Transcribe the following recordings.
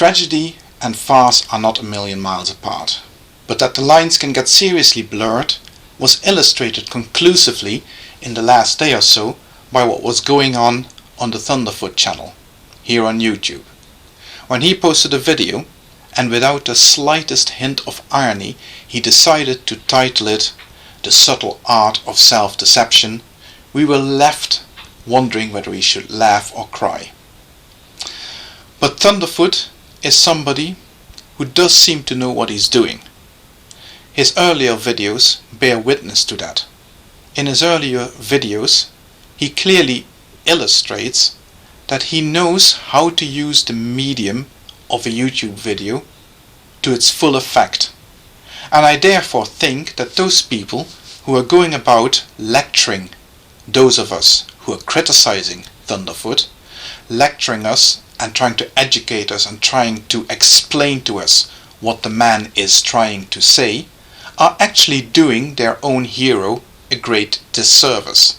tragedy and farce are not a million miles apart, but that the lines can get seriously blurred was illustrated conclusively in the last day or so by what was going on the Thunderfoot channel here on YouTube, when he posted a video and without the slightest hint of irony he decided to title it "The Subtle Art of Self-Deception." We were left wondering whether we should laugh or cry. But Thunderfoot is somebody who does seem to know what he's doing. His earlier videos bear witness to that. In his earlier videos, he clearly illustrates that he knows how to use the medium of a YouTube video to its full effect. And I therefore think that those people who are going about lecturing those of us who are criticizing Thunderfoot, lecturing us and trying to educate us and trying to explain to us what the man is trying to say, are actually doing their own hero a great disservice.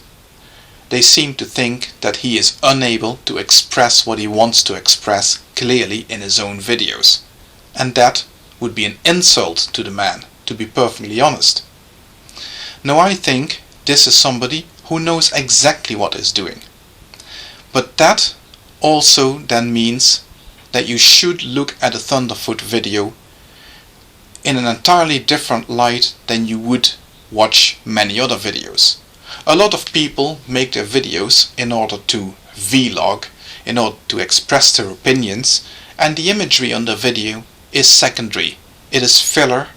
They seem to think that he is unable to express what he wants to express clearly in his own videos, and that would be an insult to the man, to be perfectly honest. Now I think this is somebody who knows exactly what he's doing, but that also then means that you should look at a Thunderfoot video in an entirely different light than you would watch many other videos. A lot of people make their videos in order to vlog, in order to express their opinions, and the imagery on the video is secondary. It is filler,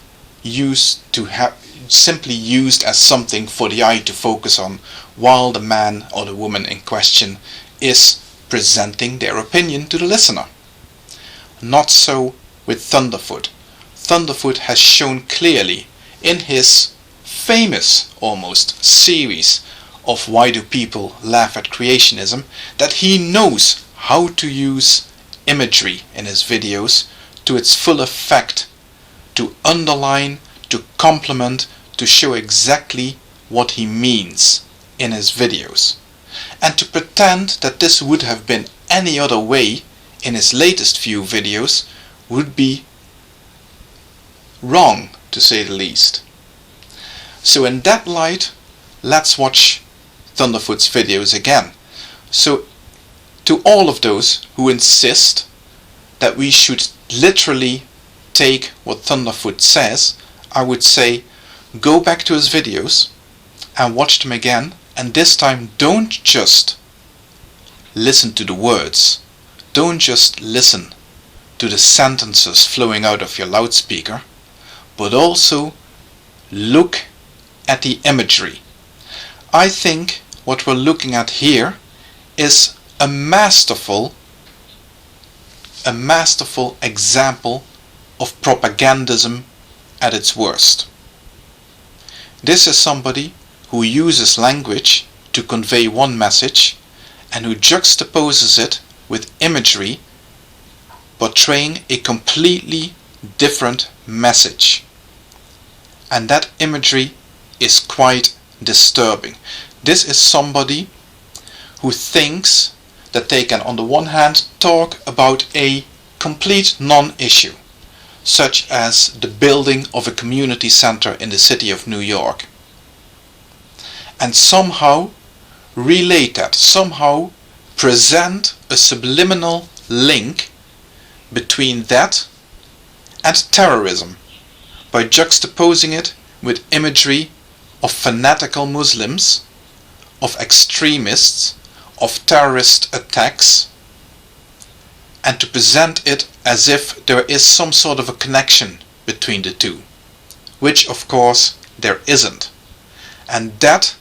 simply used as something for the eye to focus on while the man or the woman in question is presenting their opinion to the listener. Not so with Thunderfoot. Thunderfoot has shown clearly in his famous almost series of Why Do People Laugh at Creationism that he knows how to use imagery in his videos to its full effect, to underline, to complement, to show exactly what he means in his videos. And to pretend that this would have been any other way in his latest few videos would be wrong, to say the least. So in that light, let's watch Thunderfoot's videos again. So to all of those who insist that we should literally take what Thunderfoot says, I would say go back to his videos and watch them again, and this time don't just listen to the words, don't just listen to the sentences flowing out of your loudspeaker, but also look at the imagery. I think what we're looking at here is a masterful example of propagandism at its worst. This is somebody who uses language to convey one message and who juxtaposes it with imagery, portraying a completely different message. And that imagery is quite disturbing. This is somebody who thinks that they can on the one hand talk about a complete non-issue, such as the building of a community center in the city of New York, and somehow relate that, somehow present a subliminal link between that and terrorism by juxtaposing it with imagery of fanatical Muslims, of extremists, of terrorist attacks, and to present it as if there is some sort of a connection between the two, which of course there isn't. And that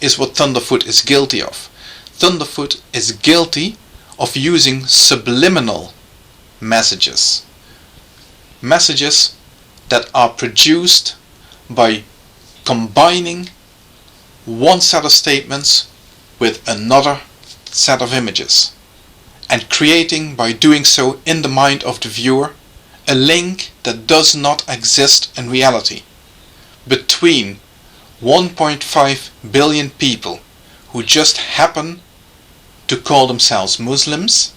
is what Thunderfoot is guilty of. Thunderfoot is guilty of using subliminal messages. Messages that are produced by combining one set of statements with another set of images, and creating, by doing so in the mind of the viewer, a link that does not exist in reality between 1.5 billion people who just happen to call themselves Muslims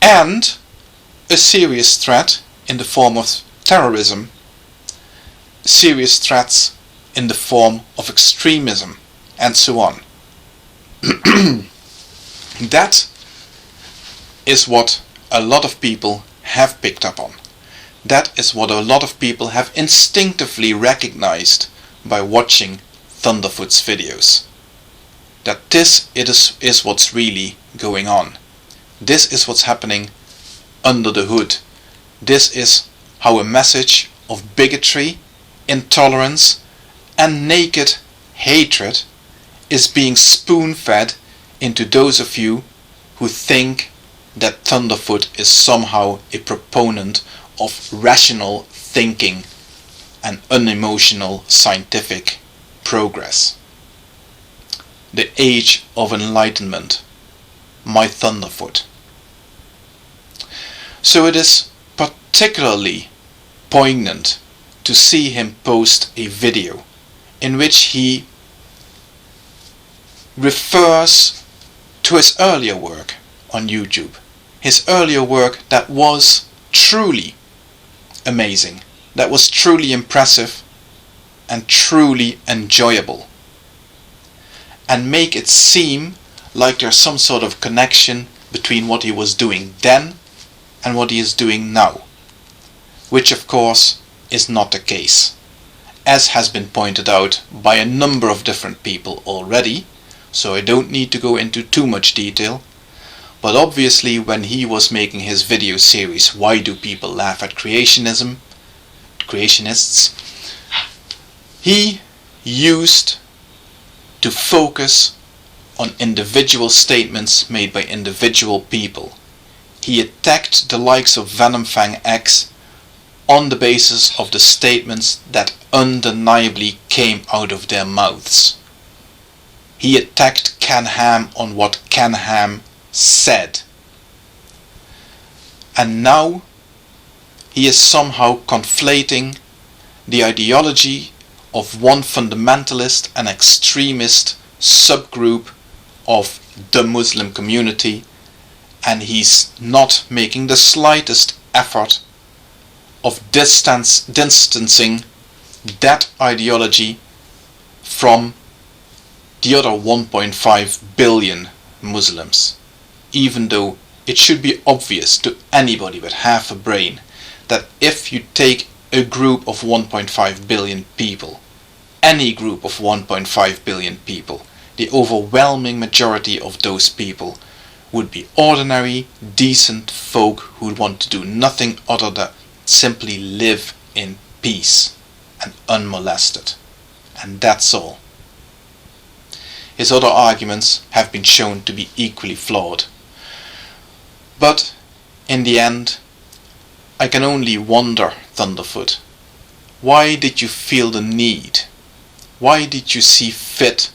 and a serious threat in the form of terrorism, serious threats in the form of extremism, and so on. That is what a lot of people have picked up on. That is what a lot of people have instinctively recognized by watching Thunderfoot's videos. That this is what's really going on. This is what's happening under the hood. This is how a message of bigotry, intolerance, and naked hatred is being spoon-fed into those of you who think that Thunderfoot is somehow a proponent of rational thinking and unemotional scientific progress. The Age of Enlightenment, my Thunderfoot. So it is particularly poignant to see him post a video in which he refers to his earlier work on YouTube. His earlier work that was truly amazing, that was truly impressive and truly enjoyable, and make it seem like there's some sort of connection between what he was doing then and what he is doing now, which of course is not the case, as has been pointed out by a number of different people already, so I don't need to go into too much detail. But obviously when he was making his video series, Why Do People Laugh at Creationists, he used to focus on individual statements made by individual people. He attacked the likes of Venomfang X on the basis of the statements that undeniably came out of their mouths. He attacked kn0w on what kn0w said. And now he is somehow conflating the ideology of one fundamentalist and extremist subgroup of the Muslim community, and he's not making the slightest effort of distancing that ideology from the other 1.5 billion Muslims, even though it should be obvious to anybody with half a brain that if you take a group of 1.5 billion people, any group of 1.5 billion people, the overwhelming majority of those people would be ordinary, decent folk who would want to do nothing other than simply live in peace and unmolested. And that's all. His other arguments have been shown to be equally flawed. But in the end, I can only wonder, Thunderfoot, why did you feel the need? Why did you see fit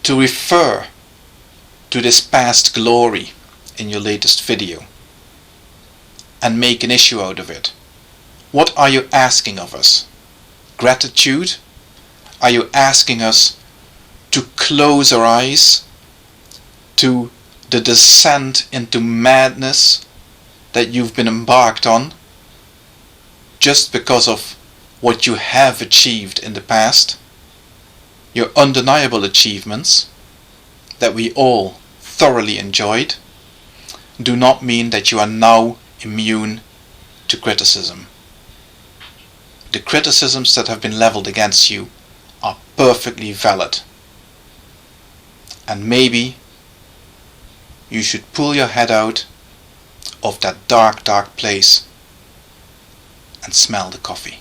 to refer to this past glory in your latest video and make an issue out of it? What are you asking of us? Gratitude? Are you asking us to close our eyes to the descent into madness that you've been embarked on just because of what you have achieved in the past? Your undeniable achievements that we all thoroughly enjoyed do not mean that you are now immune to criticism. The criticisms that have been leveled against you are perfectly valid. And maybe you should pull your head out of that dark, dark place and smell the coffee.